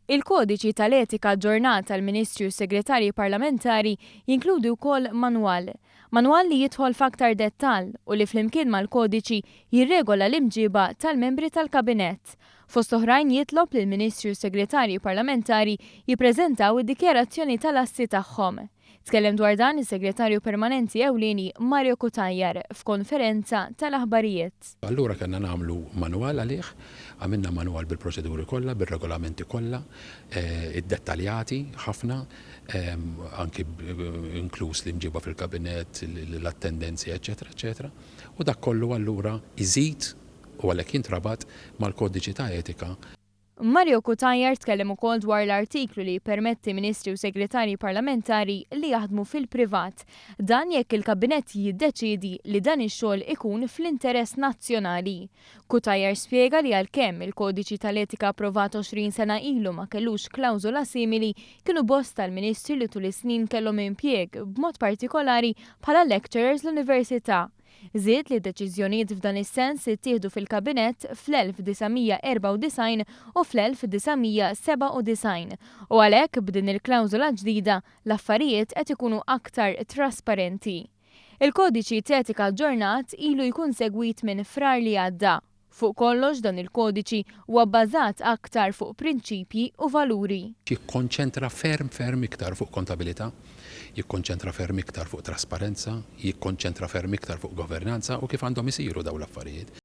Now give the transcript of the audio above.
Il-kodiċi tal-etika aġġornat tal-Ministri u Segretarji Parlamentari jinkludi wkoll manwal li jidħol f'aktar dettall u li flimkien mal-kodiċi jirregola l-imġiba tal-membri tal-Kabinett. Fost oħrajn jitlob lill ministri u Segretarji Parlamentari jippreżentaw id-dikjarazzjoni tal-assi tagħhom. Tkellem dwar dan is-Segretarju Permanenti Ewlieni Mario Kutajjar f'konferenza tal-aħbarijiet. Allura kellna nagħmlu manwal għalih, għamilna manwal bil-proċeduri kollha, bir-regolamenti kollha, id-dettaljati ħafna, anki inkluż li mġiba fil-kabinett, l-attendenzi, eċetera, eċetera. U dak kollu allura iżid u għalhekk jintrabat mal-kodiċi ta' etika. Mario Kutajjar tkellem ukoll dwar l-artiklu li jippermetti Ministri u Segretarji Parlamentari li jaħdmu fil-privat. Dan jekk il-Kabinett jiddeċiedi li dan ix-xogħol ikun fl-interess nazzjonali. Kutajjar spjega li għalkemm il-kodiċi tal-etika approvat 20 sena ilu ma kellux klawżola simili, kienu bosta tal-Ministri li tul is-snin kellhom impjieg b'mod partikolari bħala lecturers l-Università. Żied li deċiżjonijiet f'dan is-sens ittieħdu fil-Kabinett fl-1994 u fl-1997 u għalhekk b'din il-klawżola ġdida l-affarijiet qed ikunu aktar trasparenti. Il-kodiċi etika aġġornat ilu jkun segwit minn frar li għadda. Fuq kollox dan il-kodiċi huwa bbażat aktar fuq prinċipji u valuri. Jikkonċentra ferm iktar fuq kontabilità, jikkonċentra ferm iktar fuq trasparenza, jikkonċentra ferm iktar fuq governanza u kif għandhom isiru dawn l-affarijiet.